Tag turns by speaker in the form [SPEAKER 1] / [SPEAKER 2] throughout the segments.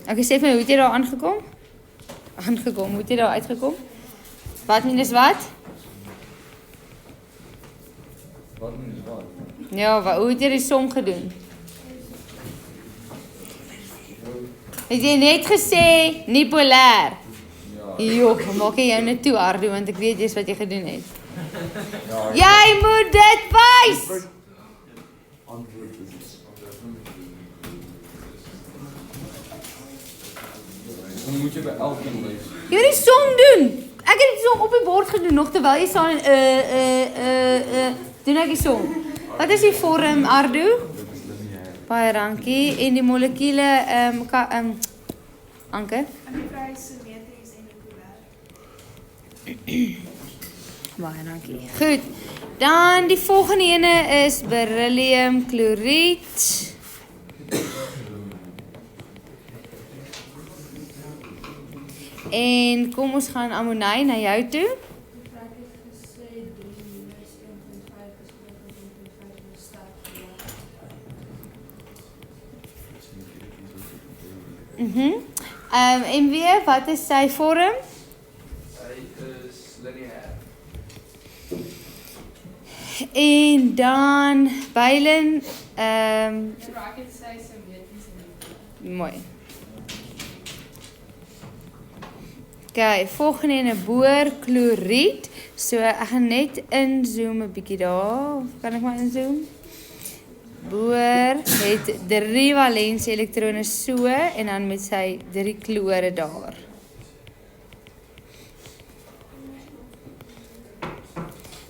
[SPEAKER 1] Okay, sê vir my, hoe het jy daar aangekom? Hoe het jy daar uitgekom? Wat minus wat?
[SPEAKER 2] Wat minus wat?
[SPEAKER 1] Ja, hoe het jy die som gedoen? Het jy net gesê, nie polêr? Jo, maak jy jou net toe, Ardo, want ek weet jy's wat jy gedoen het. Jy moet dit wys!
[SPEAKER 2] Dan moet jy by elkeen lees.
[SPEAKER 1] Jy die som doen! Ek het die som op die bord gedoen, nog terwyl jy staan doen ek die som. Wat is die vorm, Ardo? Baie dankie. En die molekule, Anke?
[SPEAKER 3] Symmetries en polêr.
[SPEAKER 1] Baie dankie. Goed. Dan die volgende ene is berylliumkloried. En kom ons gaan Ammonay na jou toe. En weer, wat is sy vorm?
[SPEAKER 2] Hy is lineair.
[SPEAKER 1] En dan Bylin, mooi. Okay, volgende ene boorkloried. So ek gaan net inzoom 'n bietjie daar. Kan ek maar inzoom? Boor het 3 valensie elektrone so en dan met sy 3 klore daar.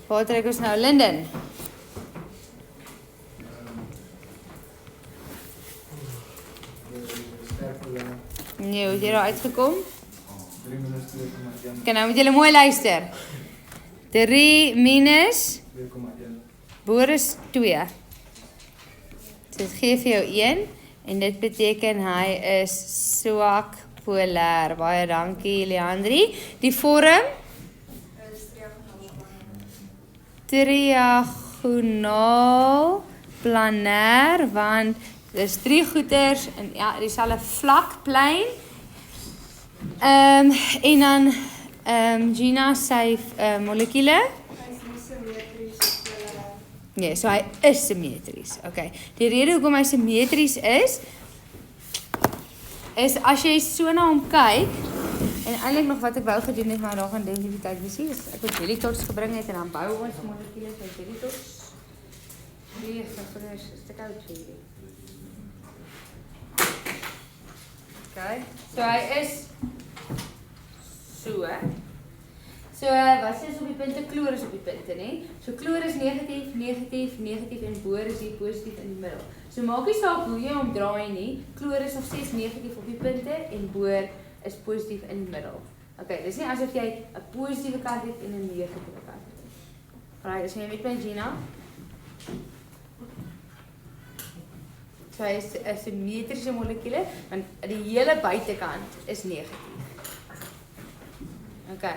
[SPEAKER 1] Waar trek ons nou, Linden? Nee, hoe het jy daar uitgekom?
[SPEAKER 4] 3 minus 2,1.
[SPEAKER 1] Okay, nou moet julle mooi luister. 3 minus
[SPEAKER 4] 2,1.
[SPEAKER 1] boor is 2. So dit gee vir jou 1 en dit beteken hy is swak polêr. Baie dankie, Leandri. Die vorm? Triagonaal planêr, want dis 3 goeters in ja, dieselfde vlak plein. En dan Gina sy molekule. Nee, so hy is simmetries. Okay. Die rede hoekom hy simmetries is as jy so na hom kyk en eintlik nog wat ek wou gedoen het maar daar gaan identiteit besig is. Ek het gelitoks gebring het en dan bou ons molekules uit gelitoks. Nee, vir is te koud vir hierdie. Okay. So hy is so. So wat is op die punte? Kloor is op die punte, né? So kloor is negatief, negatief, negatief en boor is hier positief in die middel. So maak nie saak hoe jy hom draai nie. Kloor is nog steeds negatief op die punte en boor is positief in die middel. Okay, dis nie asof jy 'n positiewe kant het en 'n negatiewe kant het. Right, as jy met my Gina. So hy is 'n simmetriese molekule, want die hele buitekant is negatief. Okay.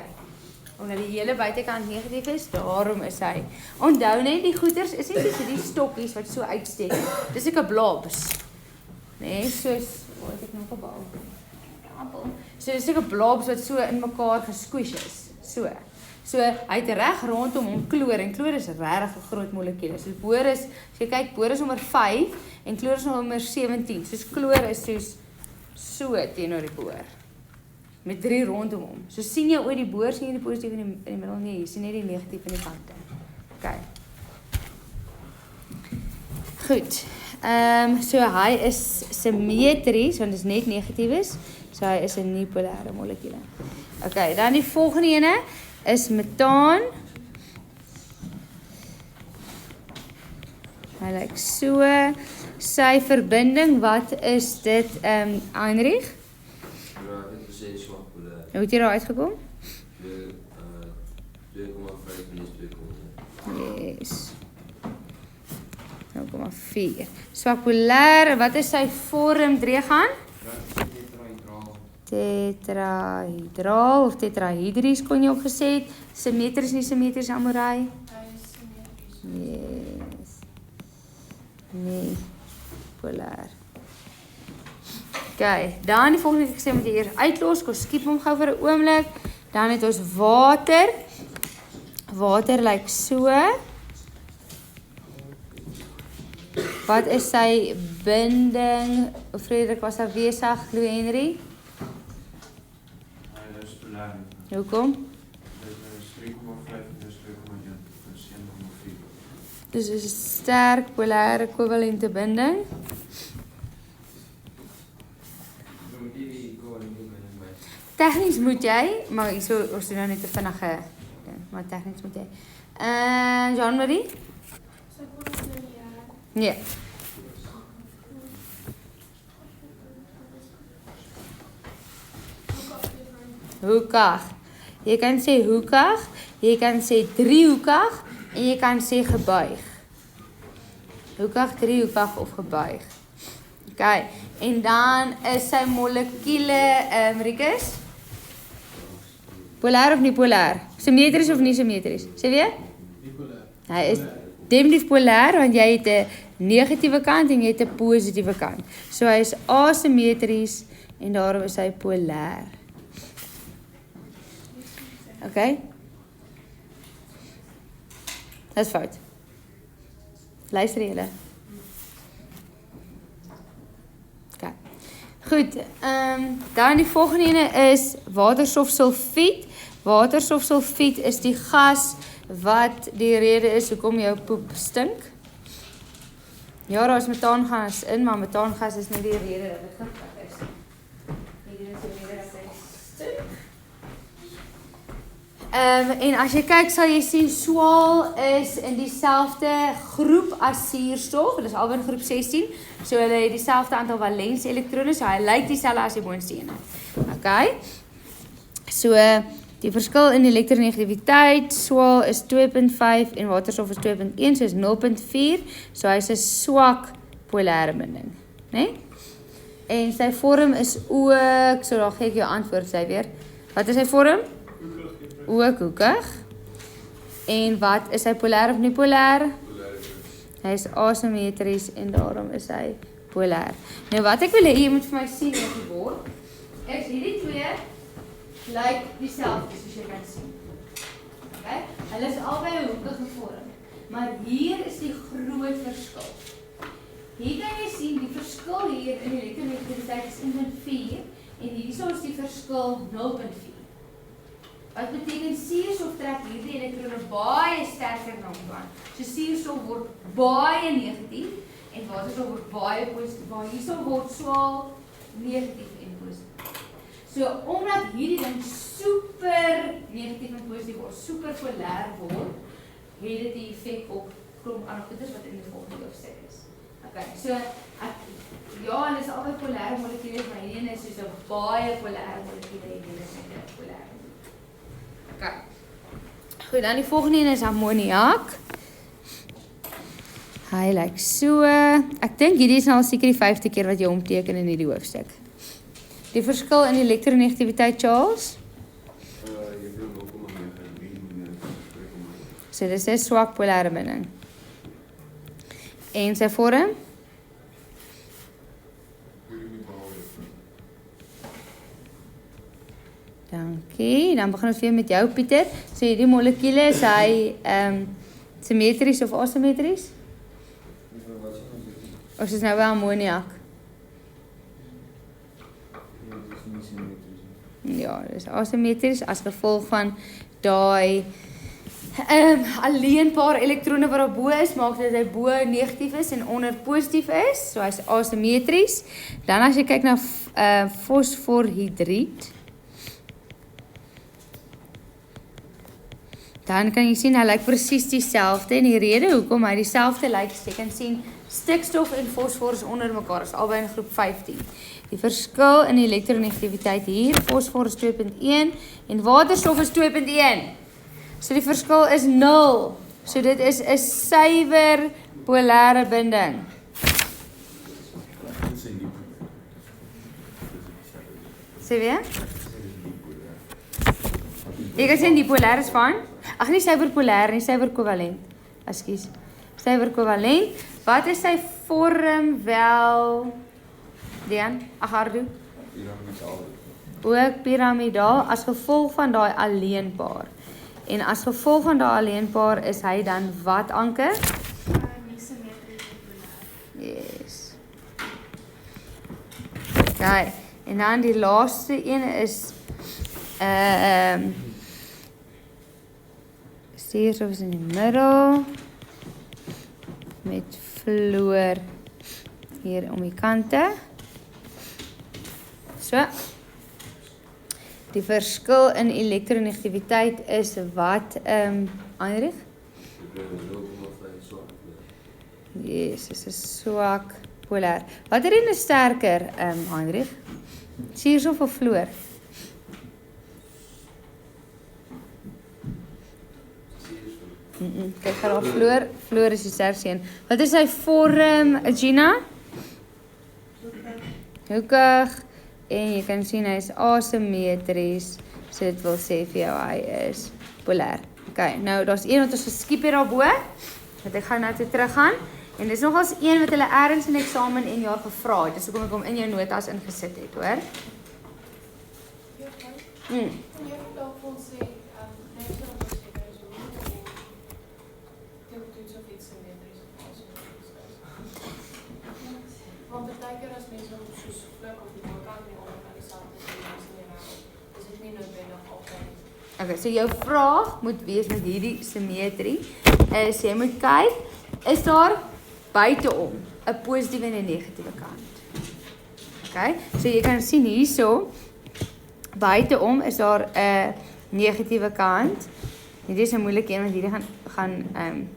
[SPEAKER 1] Omdat die hele buitekant negatief is, daarom is hy. Onthou net die goeters is nie soos die stokkies wat so uitsteek. Dis ek 'n blobs. Nee, soos wat ek nog gebou. Appel. So dis ek 'n blobs wat so in mekaar gesquish is. So hy het reg rondom hom kloor en kloor is regtig 'n groot molekuul. So boor is, as jy kyk, boor is nommer 5 en kloor is nommer 17. Soos kloor is soos so teenoor die boor. Met 3 rondom hom. So sien jy ooit die boor, sien jy die positief in die middel nie, jy sien net die negatief in die kante. Okay. Goed. So hy is simmetries, want dit is net negatief is. So hy is 'n nie-polêre molekuul. Okay, dan die volgende ene is metaan. Hy lyk so. Sy verbinding, wat is dit, Heinrich? Hoe het jy daar uitgekom?
[SPEAKER 2] 2,5 minus 2,1.
[SPEAKER 1] Yes. 0,4. Swak polêr, wat is sy vorm, Dregan? Tetrahydraal of tetrahydries kon jy ook gesê het. Simmetries nie simmetries, Amorai? Yes. Nee, polêr. Okay, dan die volgende wat ek gesê moet jy eers uitlos, kom skiep hom gou vir 'n oomblik. Dan het ons water. Water lyk so. Wat is sy binding? Frederik was daar besig, Louis Henry.
[SPEAKER 4] Dat is polare.
[SPEAKER 1] Hoekom?
[SPEAKER 4] Dat is 3,5 en dat is 2,1. Dat is 1,4.
[SPEAKER 1] Dus is 'n sterk polare kovalente binding.
[SPEAKER 2] Dan moet jy die kovalente binding by.
[SPEAKER 1] Tegnies moet jy, maar hierso ons doen nou net 'n vinnige ding, maar tegnies moet jy. Jean-Marie?
[SPEAKER 3] Sy word lineair.
[SPEAKER 1] Nee. Hoekig. Jy kan sê hoekig, jy kan sê driehoekig en jy kan sê gebuig. Hoekig, driehoekig of gebuig. Okay, en dan is sy molekule, Rikus? Polair of nie polair? Simmetries of nie simmetries? Sê weer? Hy is definitief polair want jy het 'n negatiewe kant en jy het 'n positiewe kant. So hy is asimmetries en daarom is hy polair. Okay? Dis fout. Luister julle. Okay. Goed, dan die volgende ene is waterstofsulfiet. Waterstofsulfiet is die gas wat die rede is hoekom jou poep stink. Ja, daar is metaangas in, maar metaangas is nie die rede dat dit giftig is. Die rede is die rede dat hy stink. En as jy kyk sal jy sien swaal is in dieselfde groep as suurstof. Dit is albei in groep 16. So hulle het dieselfde aantal valensie elektrone, so hy lyk dieselfde as die boonste een. Okay. So die verskil in elektronegativiteit, swaal is 2.5 en waterstof is 2.1, so is 0.4. So hy is 'n swak polêre binding, né? En sy vorm is ook, so daar gee ek jou antwoord sy weer. Wat is sy vorm? Ook hoekig. En wat is hy polêr of nie polêr? Hy is asimmetries en daarom is hy polêr. Nou wat ek wil hê jy moet vir my sien op die bord, is hierdie twee lyk dieselfde soos jy kan sien. Okay? Hulle is albei 'n hoekige vorm, maar hier is die groot verskil. Hier kan jy sien die verskil hier in die elektronegativiteit is 1.4 en hierso is die verskil 0.4. Wat beteken suurstof trek hierdie elektrone baie sterker na hom toe. So suurstof word baie negatief en waterstof word baie positief. Maar hierso word swaal negatief en positief. So omdat hierdie ding super negatief en positief word, super polêr word, het dit die effek op klomp ander goeders wat in die volgende hoofstuk is. Okay, so ja, hulle is albei polêre molekules, maar hierdie is soos 'n baie polêre molekuul en hierdie is net 'n polêre. Okay. Goed, dan die volgende een is ammoniak. Hy lyk so. Ek dink hierdie is nou al seker die 5de keer wat jy hom teken in hierdie hoofstuk. Die verskil in elektronegativiteit, Charles? So dis 'n swak polêre binding. En sy vorm? Dankie. Dan begin ons weer met jou, Pieter. So hierdie molekule is hy simmetries of asimmetries? Of is nou wel ammoniak? Ja, dis asimmetries as gevolg van daai alleen paar elektrone wat daar bo is, maak dat hy bo negatief is en onder positief is. So hy's asimmetries. Dan as jy kyk na fosforhidriet, dan kan jy sien hy lyk presies dieselfde en die rede hoekom hy dieselfde lyk, jy kan sien stikstof en fosfor is onder mekaar, is albei in groep 15. Die verskil in die elektronegativiteit hier, fosfor is 2.1 en waterstof is 2.1. So die verskil is 0. So dit is 'n suiwer polêre binding. Sê weer? Jy kan sê die polêr is van? Ag nie suiwer polêr nie, suiwer kovalent. Ekskuus. Suiwer kovalent. Wat is sy vorm wel? Leon, Agardo,
[SPEAKER 2] Piramidaal.
[SPEAKER 1] ook piramidaal as gevolg van daai alleenpaar. En as gevolg van daai alleenpaar is hy dan wat, Anke?
[SPEAKER 3] Nie simmetries en polêr.
[SPEAKER 1] Yes. Okay, en dan die laaste een is Stuurstof is in die middel met fluor hier om die kante. So. Die verskil in elektronegativiteit is wat, Heinrich? Yes, dit is swak polêr. Watter een is sterker, Heinrich? Suurstof of fluor? Kyk gaan op fluor. Fluor is die sterkste een. Wat is sy vorm, Gina? Hoekig. En jy kan sien hy is asymmetries. So dit wil sê vir jou hy is polêr. Okay, nou daar's een wat ons geskiep hier daarbo. Wat ek gaan nou toe teruggaan. En dis nogals een wat hulle ergens in eksamen en jaar gevra het. Dis hoekom ek hom in jou notas ingesit het, hoor.
[SPEAKER 3] Jy het ook ons sê, net so dat ons seker is hoe toets of iets simmetries of asymmetries. Want partykeer as mense op soos vlek op die kant nie onder die saak is dit nie noodwendig altyd.
[SPEAKER 1] Okay, so jou vraag moet wees met hierdie simmetrie is jy moet kyk, is daar buiteom 'n positiewe en 'n negatiewe kant. Okay, so jy kan sien hierso buiteom is daar 'n negatiewe kant. Hierdie is 'n moeilike een want hierdie gaan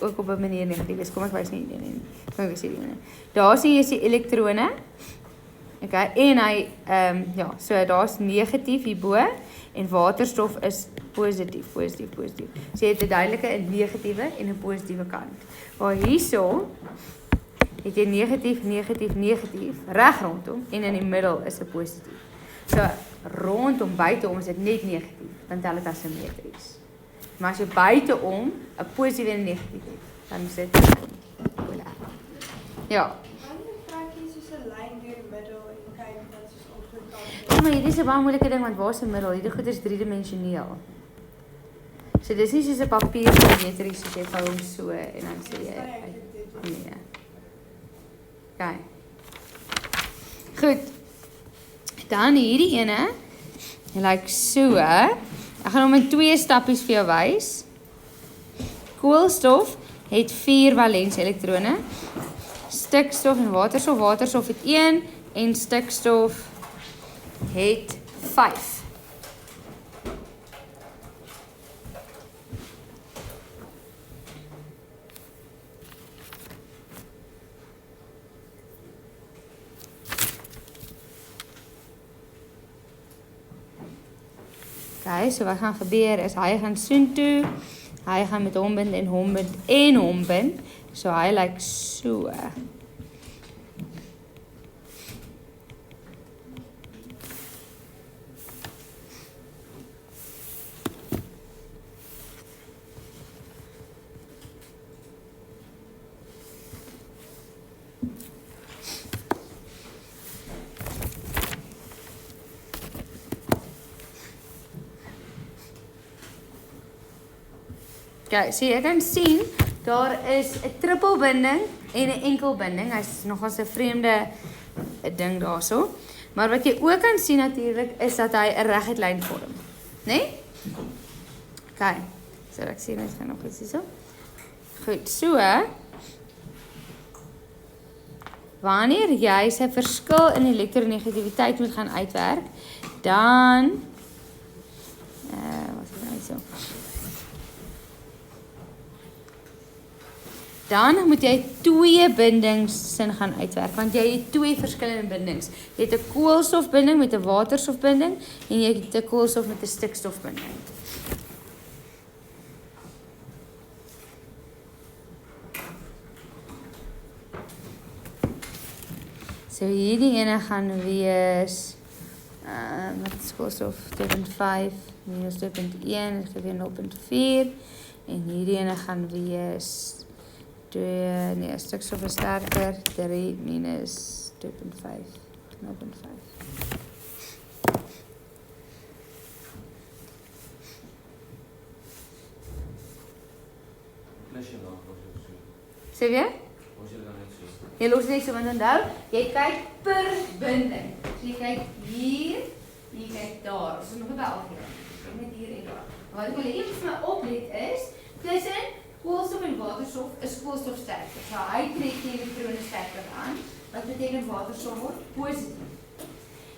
[SPEAKER 1] ook op 'n manier negatief wees. Kom ek wys nie nee. Kom ek sê nie. Daar sien jy die elektrone. Okay, en hy ja, so daar's negatief hierbo en waterstof is positief. So jy het 'n duidelike negatiewe en 'n positiewe kant. Maar hierso het jy negatief reg rondom en in die middel is 'n positief. So rondom buiteom is dit net negatief, want hulle is asymmetries. Maar as jy buiteom 'n positief en 'n negatief het, dan is dit polêr. Ja.
[SPEAKER 3] Wanneer trek jy soos 'n lyn deur die middel en kyk wat soos opgekant
[SPEAKER 1] Ja, maar hierdie is 'n baie moeilike ding want waar is die middel? Hierdie goed is driedimensioneel. So dis nie soos 'n papier simmetries soos jy vou hom so en dan sê jy nee. Okay. Goed. Dan hierdie ene lyk so. Ek gaan hom in 2 stappies vir jou wys. Koolstof het 4 valensie elektrone. Stikstof en waterstof. Waterstof het 1 en stikstof het 5. Okay, so wat gaan gebeur is hy gaan soontoe. Hy gaan met hom bind en hom bind en hom bind. So hy lyk so. Okay, so jy kan sien, daar is 'n trippelbinding en 'n enkelbinding. Hy's nogals 'n vreemde ding daarso. Maar wat jy ook kan sien natuurlik is dat hy 'n reguit lyn vorm, né? Nee? Okay. So ek sien net nog iets hierso. Goed, so wanneer jy se verskil in elektronegativiteit moet gaan uitwerk, dan wat is dit nou so? Dan moet jy 2 bindings sin gaan uitwerk, want jy het 2 verskillende bindings. Jy het 'n koolstofbinding met 'n waterstofbinding en jy het 'n koolstof met 'n stikstofbinding. So hierdie ene gaan wees wat is koolstof 2.5 minus 2.1 is weer 0.4 en hierdie ene gaan wees 2, nee, stikstof is sterker, 3 minus 2.5, 0.5.
[SPEAKER 2] Plus je dan voor zo.
[SPEAKER 1] Sê weer?
[SPEAKER 2] Ons het dan net so.
[SPEAKER 1] Jy los net so, want onthou, jy kyk per binding. So jy kyk hier, en jy kyk daar. So nog 'n by algeheel. Kyk net hier en daar. Wat ek wil hê jy moet vir my oplet is, tussen koolstof en waterstof is koolstof sterker. So hy trek die elektrone sterker aan, wat beteken waterstof word positief.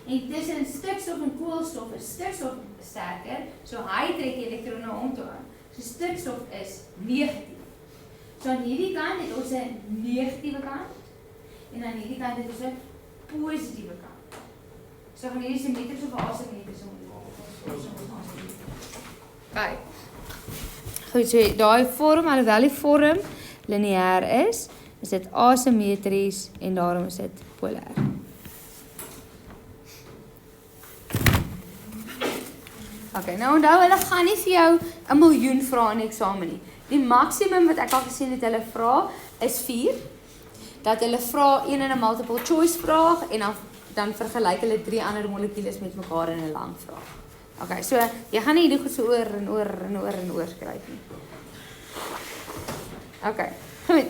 [SPEAKER 1] En tussen stikstof en koolstof is stikstof sterker, so hy trek die elektrone om toe aan. So stikstof is negatief. So aan hierdie kant het ons 'n negatiewe kant en aan hierdie kant het ons 'n positiewe kant. So gaan hierdie simmetries of asimmetries om. Kyk. Goed, so daai vorm, alhoewel die vorm lineêr is dit asimmetries en daarom is dit polêr. Okay, nou onthou hulle gaan nie vir jou 'n miljoen vrae in die eksamen nie. Die maksimum wat ek al gesien het hulle vra is 4. Dat hulle vra een in 'n multiple choice vraag en dan vergelyk hulle 3 ander molekules met mekaar in 'n lang vraag. Okay, so jy gaan nie hierdie goed so oor en oor skryf nie. Okay, goed.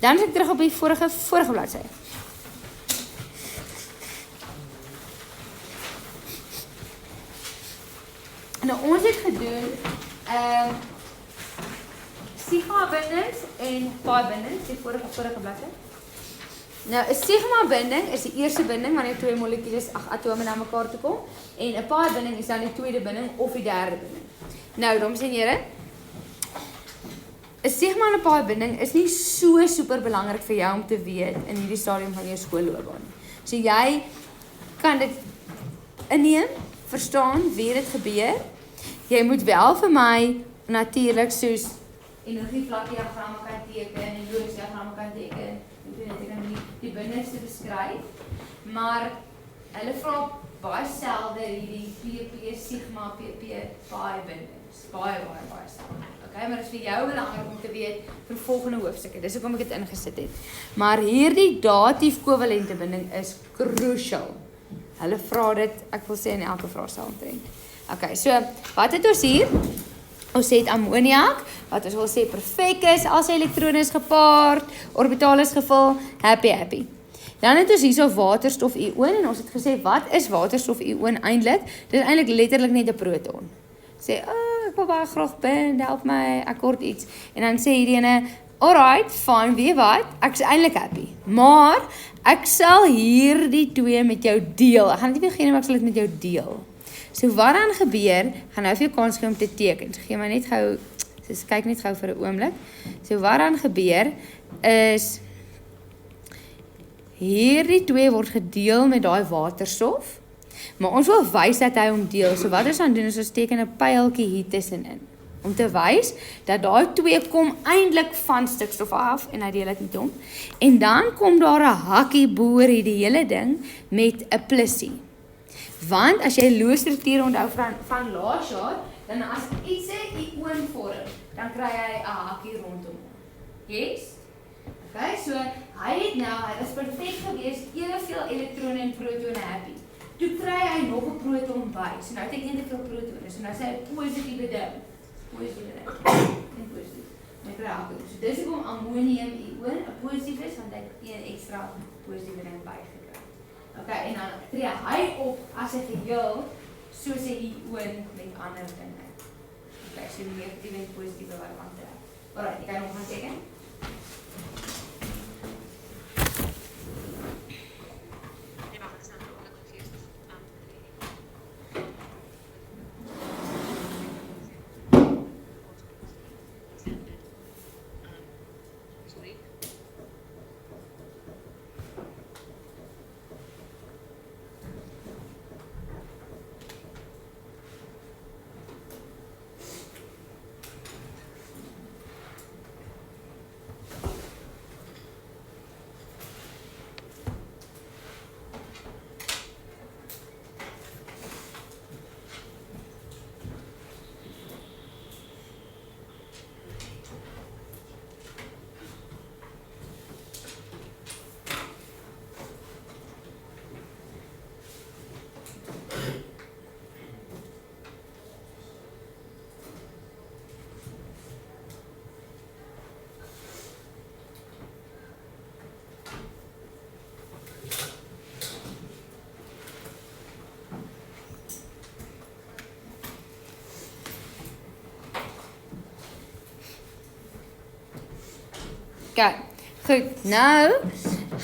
[SPEAKER 1] Dan is ek terug op die vorige bladsy. Nou ons het gedoen sigma-bindings en pi-bindings, die vorige bladsy. Nou 'n sigma-binding is die eerste binding wanneer 2 molekules atome na mekaar toe kom en 'n pi-binding is dan die tweede binding of die derde binding. Nou dames en here, 'n sigma en 'n pi-binding is nie so super belangrik vir jou om te weet in hierdie stadium van jou skoolloopbaan. So jy kan dit inneem, verstaan, weet dit gebeur. Jy moet wel vir my natuurlik soos energievlakdiagramme kan teken en loodsdiagramme kan teken. Ek kan die bindings te beskryf. Maar hulle vra baie selde hierdie PP sigma PP pi bindings. Baie selde. Okay, maar dit is vir jou belangrik om te weet vir volgende hoofstukke. Dis hoekom ek dit ingesit het. Maar hierdie datief kovalente binding is crucial. Hulle vra dit, ek wil sê in elke vraestel omtrent. Okay, so wat het ons hier? Ons het ammoniak, wat ons wil sê perfek is, al sy elektrone is gepaard, orbitaal is gevul, happy. Dan het ons hierso waterstof-ioon en ons het gesê wat is waterstof-ioon eintlik? Dit is eintlik letterlik net 'n proton. Sê, ek wil baie graag bind, help my, ek kort iets. En dan sê hierdie ene, alright, fine, weet wat? Ek is eintlik happy. Maar ek sal hierdie twee met jou deel. Ek gaan dit nie weer gee nie, maar ek sal dit met jou deel. So wat dan gebeur, gaan nou vir jou kans gee om te teken. So gee my net gou, so kyk net gou vir 'n oomblik. So wat dan gebeur is hierdie twee word gedeel met daai waterstof. Maar ons wil wys dat hy hom deel. So wat ons dan doen is ons teken 'n pyltjie hier tussenin. Om te wys dat daai twee kom eintlik van stikstof af en hy deel dit met hom. En dan kom daar 'n hakkie bo oor hierdie hele ding met 'n plussie. Want as jy loosstrukture onthou van laas jaar, dan as iets 'n ioon vorm, dan kry hy 'n hakkie rondom hom. Yes? Okay, so hy was perfek gewees, evenveel elektrone en protone happy. Toe kry hy nog 'n proton by. So nou het ek nie te veel protone, so nou sê hy positiewe ding. En positief. Dan kry hy hakkie. So dis hoekom ammonium-ioon 'n positief is, want hy het 'n ekstra positiewe ding bygekry. Okay, en dan tree hy op as 'n geheel soos 'n ioon met ander dinge. Okay, so negatiewe en positiewe variante. Alright, ek kan nog gaan teken. Okay, goed. Nou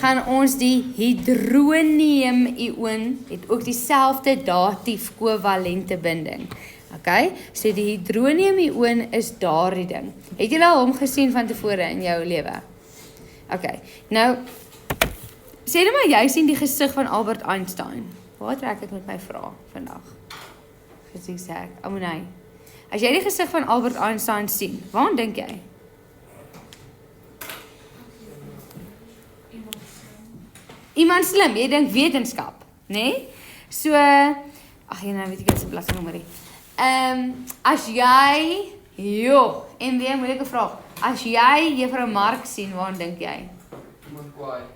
[SPEAKER 1] gaan ons die hydronium-ioon het ook dieselfde datief kovalente binding. Okay, so die hydronium-ioon is daardie ding. Het julle al hom gesien van tevore in jou lewe? Okay, nou sê net maar jy sien die gesig van Albert Einstein. Waar trek ek met my vrae vandag? Gesig sê ek, Amonai. As jy die gesig van Albert Einstein sien, waaraan dink jy? Iemand slim, jy dink wetenskap, né? So, ag jy nou weet ek wat se bladsynommer. As jy, en weer moeilike vraag. As jy juffrou Mark sien, waaraan dink jy?
[SPEAKER 2] Iemand kwaai.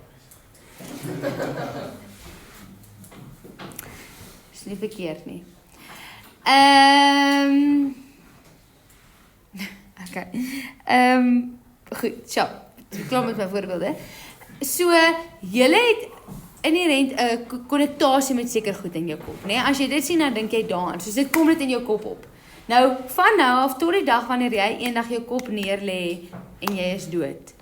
[SPEAKER 1] Is nie verkeerd nie. Okay. Goed, so, klaar met my voorbeelde. So, julle het inherent 'n konnektasie met seker goed in jou kop, né? As jy dit sien, dan dink jy daaraan. So dit kom net in jou kop op. Nou, van nou af tot die dag wanneer jy eendag jou kop neerlê en jy is dood.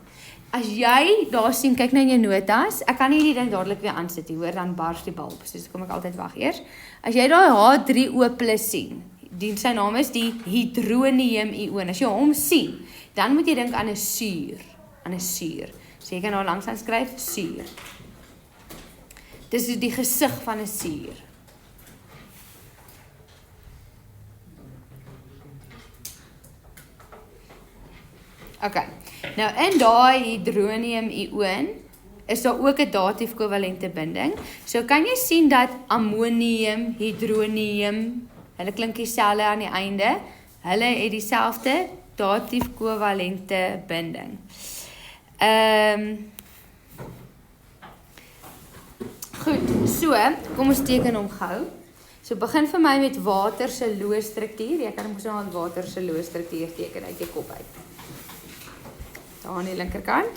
[SPEAKER 1] As jy daar sien, kyk nou in jou notas, ek kan nie die ding dadelik weer aansit nie, hoor, dan bars die bulb. So kom ek altyd wag eers. As jy daai H3O+ sien, sy naam is die hydronium-ioon. As jy hom sien, dan moet jy dink aan 'n suur, So jy kan nou langs aan skryf suur. Dis die gesig van 'n suur. Okay. Nou in daai hydronium-ioon is daar ook 'n datief kovalente binding. So kan jy sien dat ammonium, hydronium, hulle klink dieselfde aan die einde. Hulle het dieselfde datief kovalente binding. Goed, so, kom ons teken hom gou. So begin vir my met water se loosstruktuur. Jy kan mos nou 'n water se loosstruktuur teken uit jou kop uit. Daar aan die linkerkant.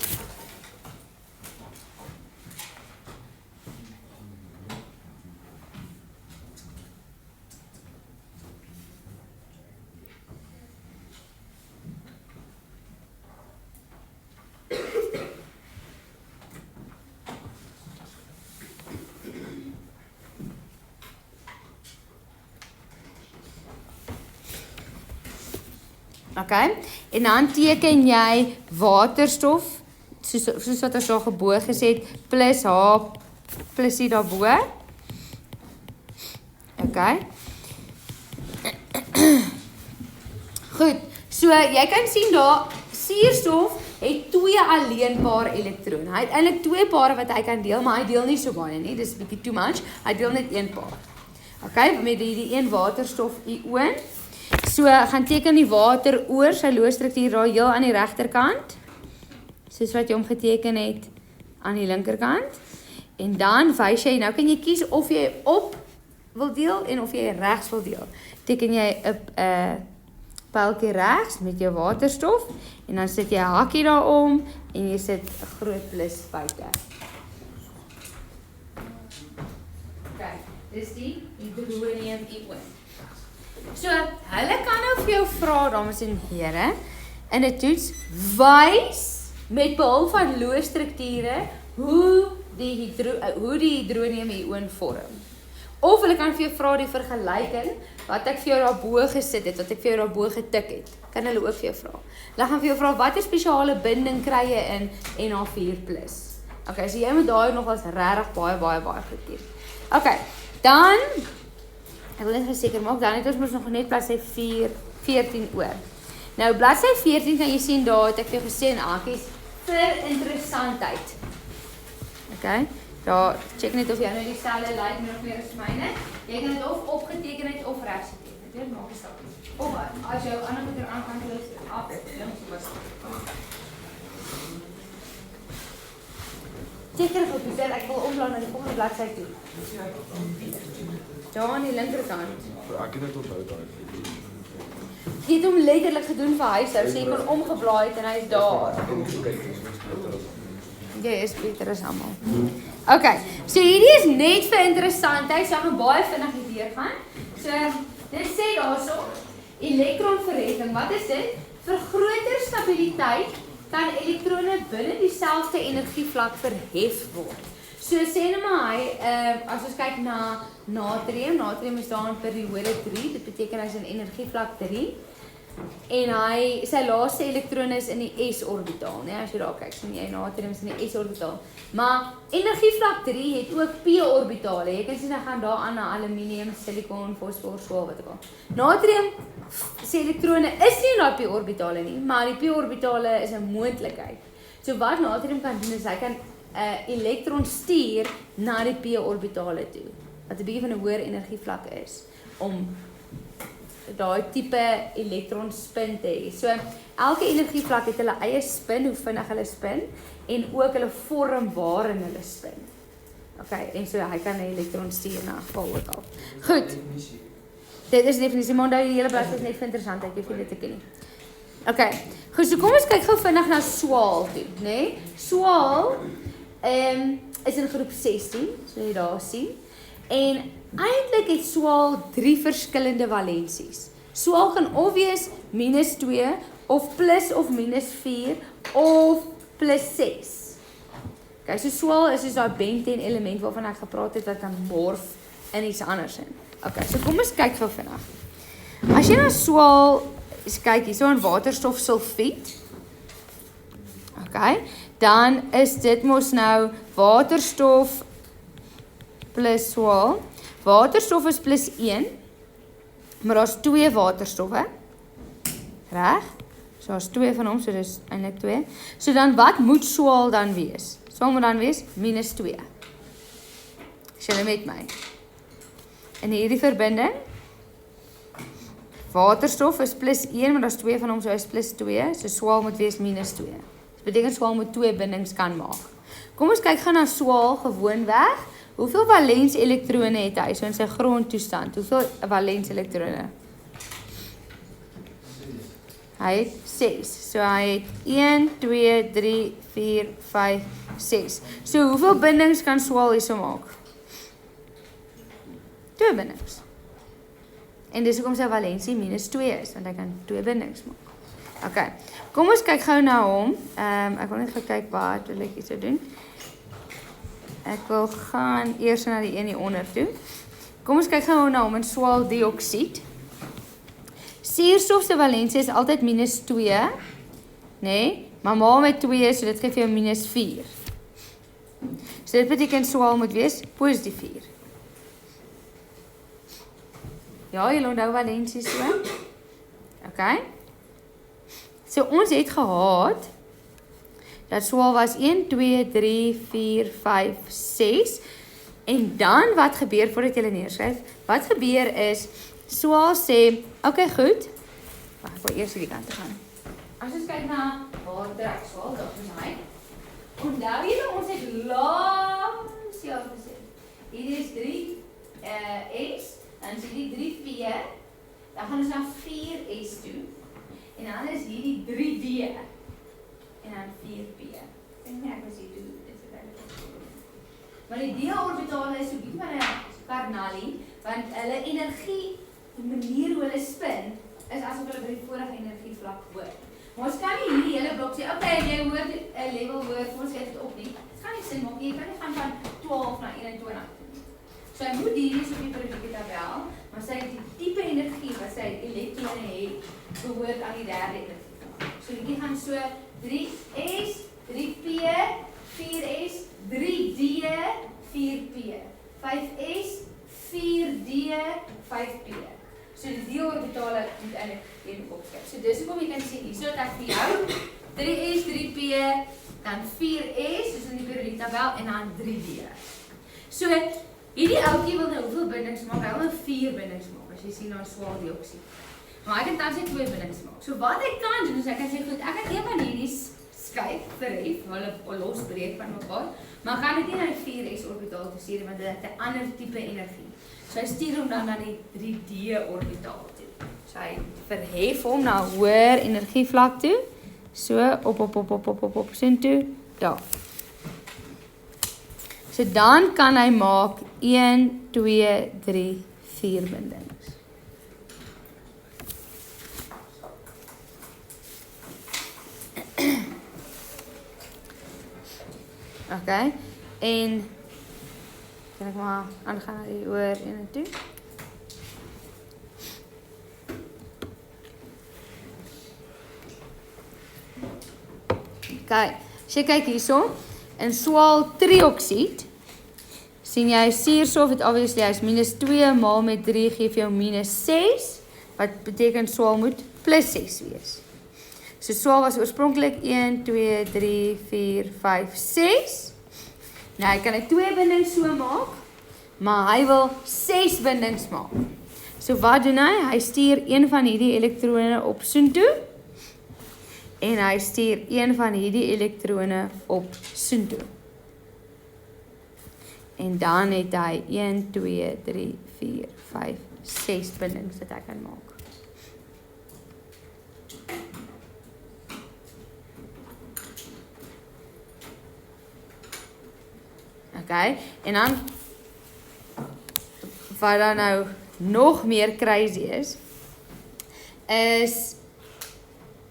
[SPEAKER 1] Okay, en dan teken jy waterstof, soos wat ons al gebo gesê het, plus H, plus hier daarbo. Okay. Goed, so jy kan sien daar, suurstof het 2 alleenpaar elektrone. Hy het eintlik 2 pare wat hy kan deel, maar hy deel nie so baie nie, dis 'n bietjie too much. Hy deel net 1 paar. Okay, met die een waterstof-ioon. So, gaan teken die water oor sy loosstruktuur daar heel aan die regterkant. Soos wat jy hom geteken het aan die linkerkant. En dan wys jy, nou kan jy kies of jy op wil deel en of jy regs wil deel. Teken jy 'n pyltjie regs met jou waterstof en dan sit jy 'n hakkie daarom en jy sit 'n groot plus buite. Okay, dis die hydronium-ioon. So, hulle kan nou vir jou vra, dames en here, in 'n toets, wys met behulp van loosstrukture hoe die hydronium-ioon vorm. Of hulle kan vir jou vra die vergelyking wat ek vir jou daarbo gesit het, wat ek vir jou daarbo getik het. Kan hulle ook vir jou vra. Hulle gaan vir jou vra watter spesiale binding kry jy in NH4+. Okay, so jy moet daai nog as regtig baie goed ken. Okay, dan ek wil net verseker maak, dan het ons nog net bladsy 14 oor. Nou, bladsy 14 kan jy sien, daar het ek vir jou gesê in hakies, vir interessantheid. Okay, daar, check net of jy nou dieselfde lyk min of meer as myne. Jy kan dit of opgeteken het of regs geteken het, dit maak nie saak nie. Of as jou ander moeder aan kan links was. Teken op die bel, ek wil omblaai na die volgende bladsy toe. Daar aan die linkerkant.
[SPEAKER 4] Ek het dit onthou daai.
[SPEAKER 1] Jy het hom letterlik gedoen vir huishou, so jy kon omgeblaai het en hy is daar. Jy is beter as almal. Okay, so hierdie is net vir interessantheid, so ek gaan baie vinnig hier gaan. So, dit sê daarso, elektronverheffing, wat is dit? Vergroter stabiliteit kan elektrone binne dieselfde energievlak verhef word. So sê nou maar hy, as ons kyk na natrium is daar in periode 3, dit beteken hy is in energievlak 3, en sy laaste elektrone is in die s-orbitaal, nee, as jy daar kyk, sien jy natrium is in die s-orbitaal, maar energievlak 3 het ook p-orbitale, jy kan sien hy gaan daar aan na aluminium, silikon, fosfor, swaal, wat ook al. Natrium se elektrone is nie in die p-orbitale nie, maar die p-orbitale is 'n moontlikheid. So wat natrium kan doen is hy kan elektron stuur na die p-orbitale toe, wat 'n bietjie van 'n hoër energievlak is, om daai tipe elektron spin te hê. So elke energievlak het hulle eie spin, hoe vinnig hulle spin, en ook hulle vorm waarin hulle spin. Okay, en so hy kan 'n elektron stuur na waar ook al. Goed. Dit is definisie, maar onthou die hele bladsy is net vir interessantheid, jy hoef dit te ken nie. Okay, goed, so kom ons kyk gou vinnig na swaal toe, né? Swaal is in groep 16, so jy daar sien. En eintlik het swaal 3 verskillende valensies. Swaal kan of wees -2 of plus of -4 of +6. Okay, so swaal is soos daai benten element waarvan ek gepraat het wat kan morf in iets anders in. Okay, so kom ons kyk gou vinnig. As jy na swaal kyk hierso in waterstofsulfiet, okay, dan is dit mos nou waterstof plus swaal. Waterstof is +1, maar daar's 2 waterstoffe. Reg? So daar's 2 van hom, so dis eintlik 2. So dan wat moet swaal dan wees? Swaal moet dan wees -2. Is julle met my? In hierdie verbinding, waterstof is +1, maar daar's 2 van hom, so is +2, so swaal moet wees -2. Dit beteken swaal moet 2 bindings kan maak. Kom ons kyk gaan na swaal gewoonweg. Hoeveel valens elektrone het hy so in sy grondtoestand? Hoeveel valens elektrone? Hy het 6. So hy het 1, 2, 3, 4, 5, 6. So hoeveel bindings kan swaal hierso maak? 2 bindings. En dis hoekom sy valensie -2 is, want hy kan 2 bindings maak. Okay. Kom ons kyk gou na hom. Ek wil net gou kyk wat wil ek hierso doen. Ek wil gaan eers na die een hieronder toe. Kom ons kyk gou na hom in swaaldioksied. Suurstof se valensie is altyd -2, nee, maar maal met 2, so dit gee vir jou -4. So dit beteken swaal moet wees +4. Ja, jy onthou valensie so? Okay. So ons het gehad dat swaal was 1, 2, 3, 4, 5, 6. En dan wat gebeur voordat jy neerskryf? Wat gebeur is, swaal sê, okay goed, wacht, ek wil eers die kant te gaan. As ons kyk na water, swaal, dat is hy. Onthou julle, ons het langs jou gesê. Hier is 3 S, dan is hierdie 3P, dan gaan ons na 4S toe. En dan is hierdie 3D. En dan 4P. Ek dink nie ek was hier doen, dit is duidelik. Maar die d-orbitale is so bietjie van 'n karnalie, want hulle energie, die manier hoe hulle spin, is asof hulle by die vorige energievlak hoor. Maar ons kan nie hierdie hele blok sê, okay, jy hoor 'n level hoor, ons het dit op nie. Dit gaan nie sin maak nie, jy kan nie gaan van 12 na 21 toe. So hy moet hierdie is op die periodieke tabel, maar sy het die tipe energie wat sy elektrone het, behoort aan die derde energievlak. So hierdie gaan so 3S, 3P, 4S, 3D, 4P, 5S, 4D, 5P. So die d-orbitale moet eintlik een opskryf. So dis hoekom jy kan sien hier, so dat ek vir jou 3S, 3P, dan 4S, soos in die periodieke tabel, en dan 3D. So hierdie ouetjie wil nou hoeveel bindings maak? Hy wil 4 bindings maak, as jy sien na swaaldioksied. Maar ek kan tans net 2 bindings maak. So wat ek kan doen, is ek kan sê, goed, ek kan een van hierdie skyf verhef, hulle losbreek van mekaar, maar gaan dit nie na die 4S orbitaal te stuur, want dit het 'n ander tipe energie. So hy stuur hom dan na die 3D orbitaal toe. So hy verhef hom na 'n hoër energievlak toe. So op sin toe, daar. So dan kan hy maak 1, 2, 3, 4 bindings. Okay. En kan ek maar aangaan na die oor 1 en 2. Okay. As jy kyk hierso, in swaal trioksied sien jy suurstof het obviously hy's -2 maal met 3 gee vir jou -6, wat beteken swaal moet +6 wees. So swaal was oorspronklik 1, 2, 3, 4, 5, 6. Nou hy kan 'n 2 binding so maak, maar hy wil 6 bindings maak. So wat doen hy? Hy stuur een van hierdie elektrone op soen toe en hy stuur een van hierdie elektrone op soen toe. En dan het hy 1, 2, 3, 4, 5, 6 bindings wat hy kan maak. Okay, en dan wat dan nou nog meer crazy is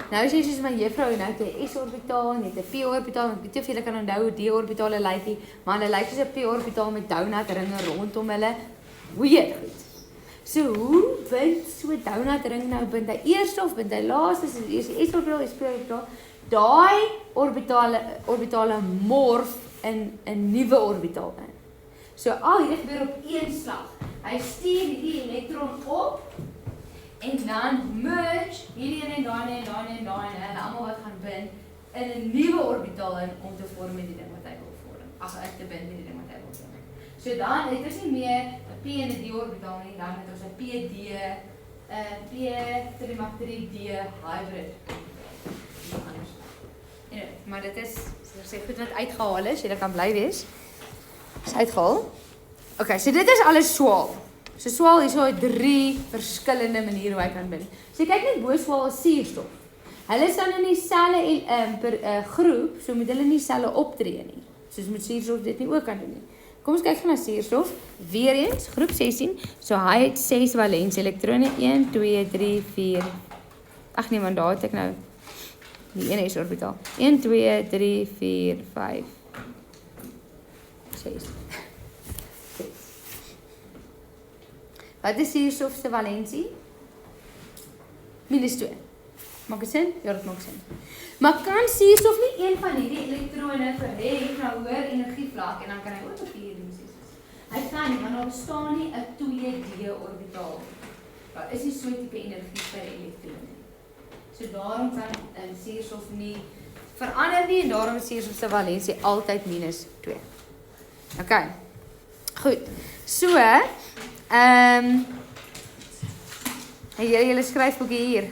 [SPEAKER 1] nou sê soos my juffrou nou het 'n s-orbitaal en het 'n p-orbitaal, ek weet nie of julle kan onthou hoe d-orbitale lyk nie, maar hulle lyk soos 'n p-orbitaal met donut ringe rondom hulle. Weird goed. So hoe bind so 'n donut ring nou, bind hy eers of bind hy laaste, is die s-orbitaal, is p-orbitaal. Daai orbitale morf in 'n nuwe orbitaal in. So al hierdie gebeur op een slag. Hy stuur hierdie elektron op en dan merge hierdie en daai en almal wat gaan bind in 'n nuwe orbitaal in om te vorm met die ding wat hy wil vorm. Ag, ek te bind met die ding wat hy wil vorm. So dan het ons nie meer 'n p en 'n d orbitaal nie, dan het ons 'n pd, p3-3d hybrid. Anders. Maar dit is, soos ek sê, goed wat uitgehaal is, jy kan bly wees. Is uitgehaal. Okay, so dit is alles swaal. So swaal hierso het 3 verskillende maniere hoe hy kan bind. So kyk net bo swaal is suurstof. Hulle is dan in dieselfde groep, so moet hulle nie dieselfde optree nie. Soos met suurstof dit nie ook kan doen nie. Kom ons kyk gou na suurstof. Weereens groep 16. So hy het 6 valens elektrone. 1, 2, 3, 4. Ag nee, man, daar het ek nou die ene is orbitaal. 1, 2, 3, 4, 5, 6. Wat is suurstof se valensie? -2. Maak dit sin? Ja, dit maak sin. Maar kan suurstof nie een van hierdie elektrone verhef na hoër energievlak en dan kan hy ook op hierdie doen? Hy kan nie, want daar bestaan nie 'n 2D orbitaal. Daar is nie so 'n tipe energie vir elektrone. So daarom kan suurstof nie verander nie en daarom is suurstof se valensie altyd -2. Okay. Goed. So, het julle skryfboekie hier?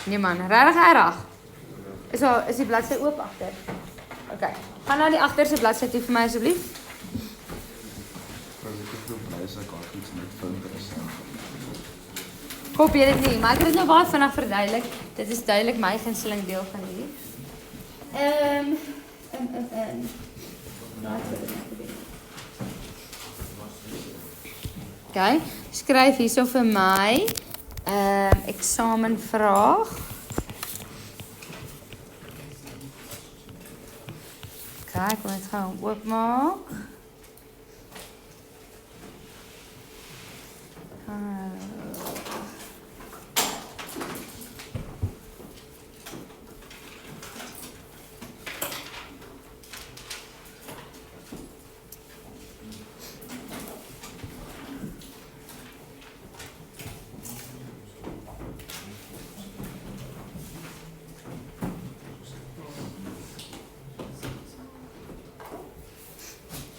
[SPEAKER 1] Nee man, regtig erg. Is die bladsy oop agter? Okay. Gaan na die agterste bladsy toe vir my asseblief. Hoop jy dit nie, maar ek het dit nou baie vinnig verduidelik. Dit is duidelik my gunsteling deel van hierdie. Okay, skryf hierso vir my eksamenvraag. Kyk, kom net gou oopmaak.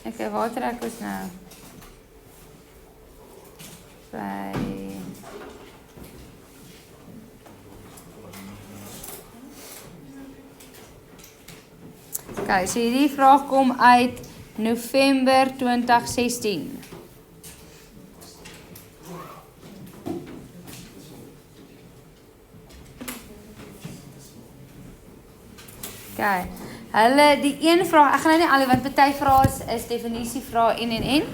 [SPEAKER 1] Okay, waar trek ons nou? By okay, so hierdie vraag kom uit November 2016. Okay. Hulle die een vraag, ek gaan nou nie alle want party vrae is definisie vrae en.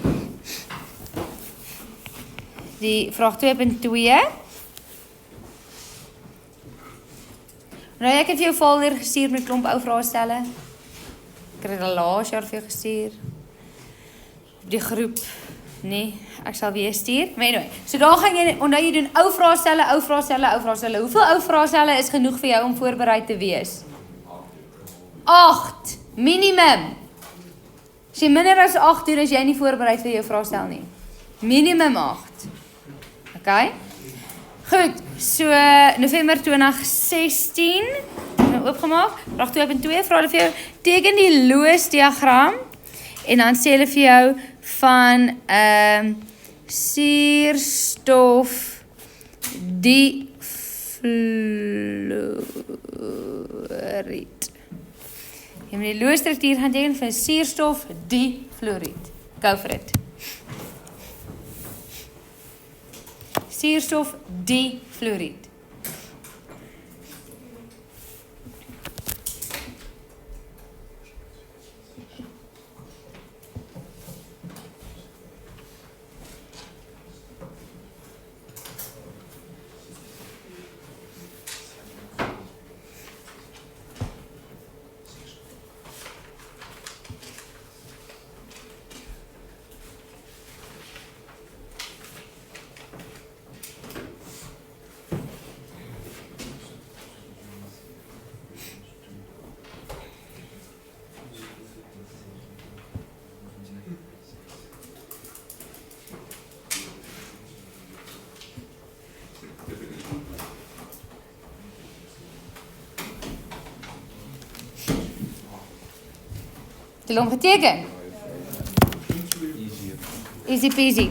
[SPEAKER 1] Die vraag 2.2. Nou, ek het vir jou folder gestuur met klomp ou vraestelle. Ek het al laas jaar vir jou gestuur. Op die groep. Nee, ek sal weer stuur. Maar anyway, so daar gaan jy, onthou jy doen ou vraestelle, ou vraestelle, ou vraestelle. Hoeveel ou vraestelle is genoeg vir jou om voorbereid te wees? 8, minimum. As jy minder as 8 doen, is jy nie voorbereid vir jou vraestel nie. Minimum 8. Okay? Goed, so November 2016, nou oopgemaak, vraag 2.2, vra hulle vir jou, teken die loosdiagram, en dan sê hulle vir jou van suurstof difluoried. Jy moet die loosstruktuur gaan teken van suurstof difluoried. Go for it. Suurstof difluoried. Het julle hom geteken? Easy peasy.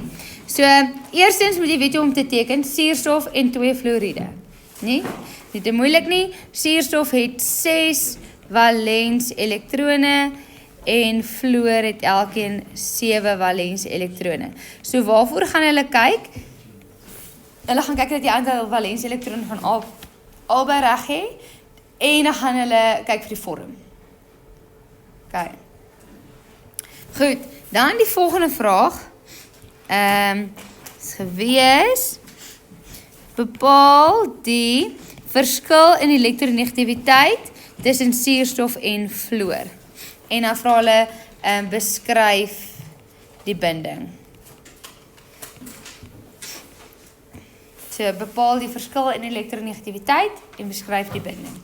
[SPEAKER 1] So, eerstens moet jy weet hoe om te teken suurstof en 2 fluoriede. Nie? Nie te moeilik nie. Suurstof het 6 valens elektrone en fluor het elkeen 7 valens elektrone. So, waarvoor gaan hulle kyk? Hulle gaan kyk dat die aantal valens elektrone van albei reg hê en dan gaan hulle kyk vir die vorm. Okay. Goed, dan die volgende vraag. Is gewees, bepaal die verskil in elektronegativiteit tussen suurstof en fluor. En dan vra hulle, beskryf die binding. So, bepaal die verskil in elektronegativiteit en beskryf die binding.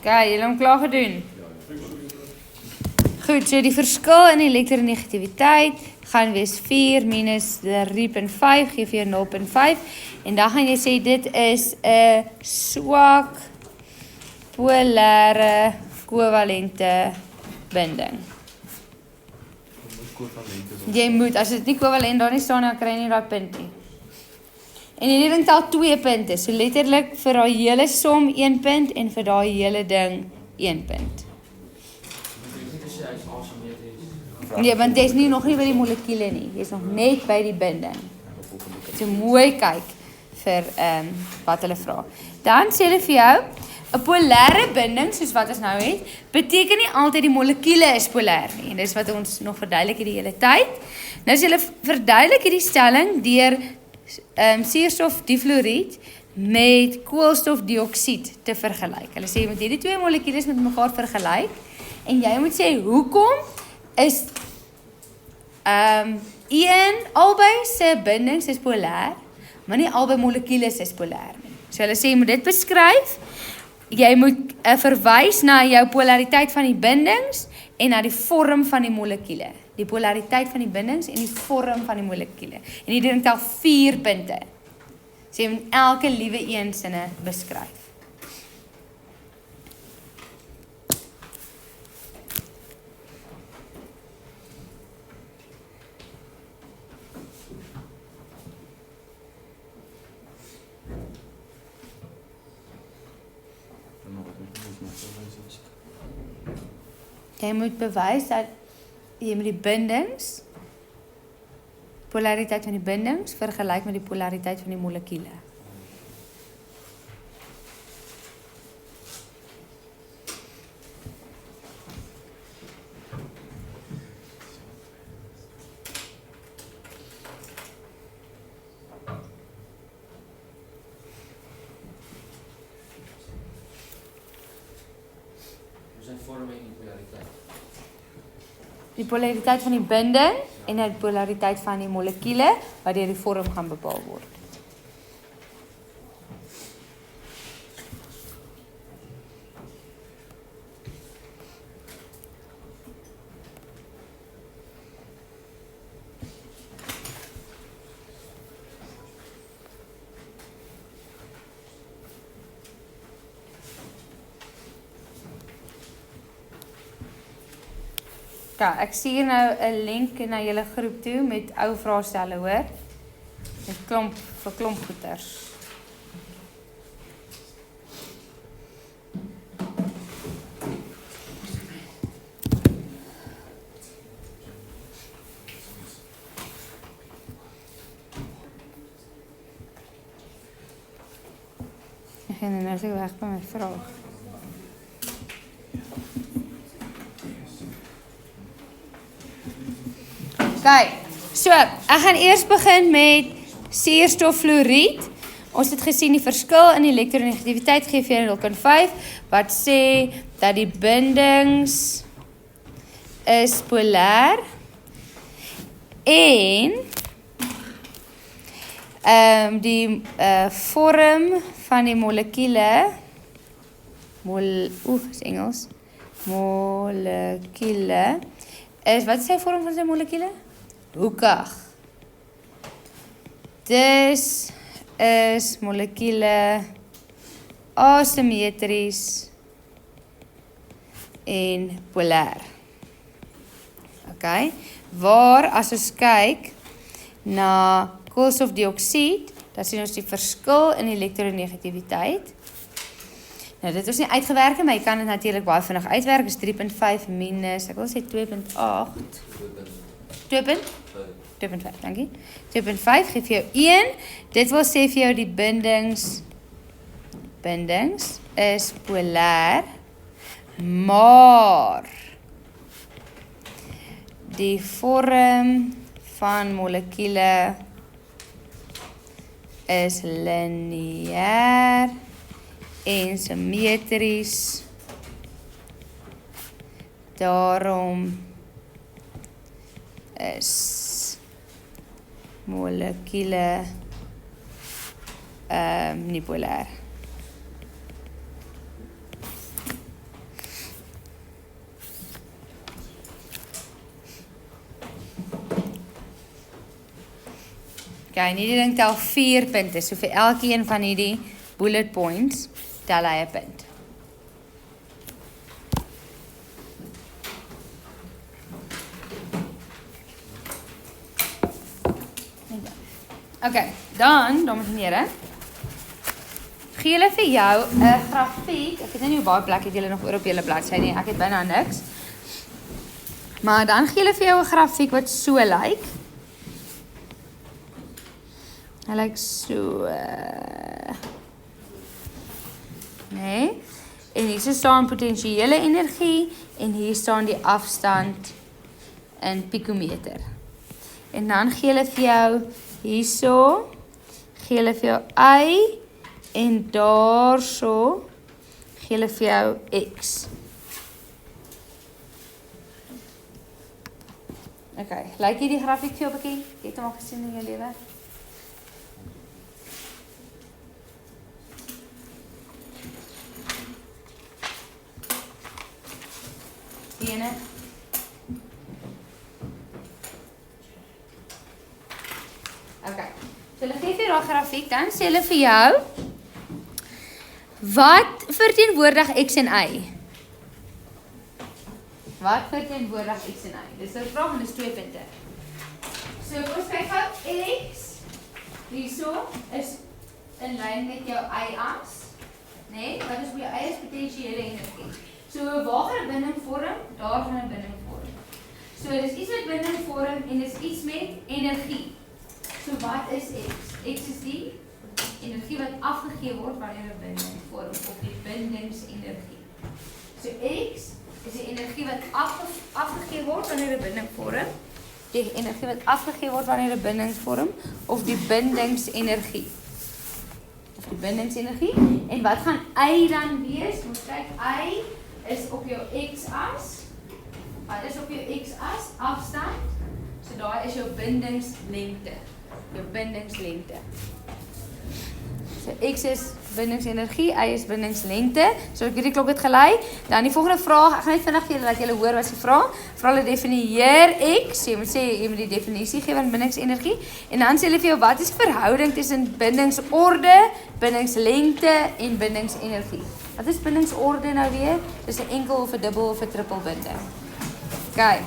[SPEAKER 1] Okay, julle hom klaar gedoen? Goed, so die verskil in elektronegativiteit gaan wees 4 minus 3.5, gee vir jou 0.5. En dan gaan jy sê, dit is 'n swak polare kovalente binding. Jy moet, as dit nie kovalent daar nie staan, dan kry jy nie daai punt nie. En hierdie ding tel 2 punte, so letterlik vir daai hele som 1 punt en vir daai hele ding 1 punt. Nee, want jy is nie nog nie by die molekule nie, jy is nog net by die binding. So mooi kyk vir wat hulle vra. Dan sê hulle vir jou, 'n polare binding, soos wat ons nou het, beteken nie altyd die molekule is polêr nie. En dis wat ons nog verduidelik die hele tyd. Nou sê hulle verduidelik hierdie stelling deur suurstofdifluoried met koolstofdioksied te vergelyk. Hulle sê jy moet hierdie twee molekules met mekaar vergelyk en jy moet sê hoekom is albei se bindings is polêr, maar nie albei molekules is polêr nie. So hulle sê jy moet dit beskryf jy moet verwys na jou polariteit van die bindings en na die vorm van die molekule. Die polariteit van die bindings en die vorm van die molekule. En die ding tel 4 punte. So jy moet elke liewe een sinne beskryf. Jy moet bewys dat jy met die bindings, polariteit van die bindings, vergelyk met die polariteit van die molekule.
[SPEAKER 2] Hoe zijn vormen en die polariteit?
[SPEAKER 1] Die polariteit van die binding en die polariteit van die molekule wat deur die vorm gaan bepaal word. Ja, ek stuur nou 'n link na julle groep toe met ou vraestelle, hoor. Met klomp goeters. Ek gaan nou seker weg by my vraag. Okay, so, ek gaan eers begin met suurstoffluoried. Ons het gesien die verskil in elektronegativiteit gee vir 0,5 wat sê dat die bindings is polêr en die vorm van die molekule is Engels molekule is, wat is die vorm van sy molekule? Hoekig. Dis is molekule asymmetries en polêr. Okay, waar as ons kyk na koolstofdioksied, dan sien ons die verskil in elektronegativiteit. Nou dit is nie uitgewerk, maar jy kan dit natuurlik baie vinnig uitwerk. Is 3.5 minus, ek wil sê 2.8. 2.5, dankie. 2.5 gee vir jou 1. Dit wil sê vir jou die bindings is polêr, maar die vorm van molekule is lineêr en simmetries. Daarom is molekule nie polêr. Okay, en hierdie ding tel 4 punte. So vir elkeen van hierdie bullet points tel hy 'n punt. Okay, dan, dames en here, gee julle vir jou 'n grafiek. Ek weet nie hoe baie plek het julle nog oor op julle bladsy nie. Ek het byna niks. Maar dan gee julle vir jou 'n grafiek wat so lyk. Hy lyk so. Nee. En hier staan potensiële energie en hier staan die afstand in pikometer. En dan gee hulle vir jou hierso, gee hulle vir jou y en daarso gee hulle vir jou x. Okay, lyk hierdie grafiek vir jou bekend? Jy het hom al gesien in jou lewe? ene. Okay. So hulle gee vir daai grafiek, dan sê hulle vir jou wat verteenwoordig X en Y? Wat verteenwoordig X en Y? Dis 'n vraag en dis 2 punte. So ons kyk gou X hierso is in lyn met jou Y-as, né? Wat is op jou Y is potensiële energie. So waar gaan 'n binding vorm? Daar gaan 'n binding vorm. So dis iets met binding vorm en dis iets met energie. So wat is X? X is die energie wat afgegee word wanneer 'n binding vorm of die bindingsenergie. So X is die energie wat afgegee word wanneer 'n binding vorm. Die energie wat afgegee word wanneer 'n binding vorm of die bindingsenergie. Of die bindingsenergie. En wat gaan Y dan wees? Ons kyk Y is op jou X-as. Wat is op jou X-as? Afstand. So daar is jou bindingslengte. Jou bindingslengte. So X is bindingsenergie, Y is bindingslengte. So ek hierdie klok het gelei. Dan die volgende vraag, ek gaan net vinnig vir julle laat julle hoor wat se vraag. Vra hulle definieer X. Jy moet sê jy moet die definisie gee van bindingsenergie en dan sê hulle vir jou wat is die verhouding tussen bindingsorde, bindingslengte en bindingsenergie. Wat is bindingsorde nou weer? Dis 'n enkel of 'n dubbel of 'n trippel binding. OK.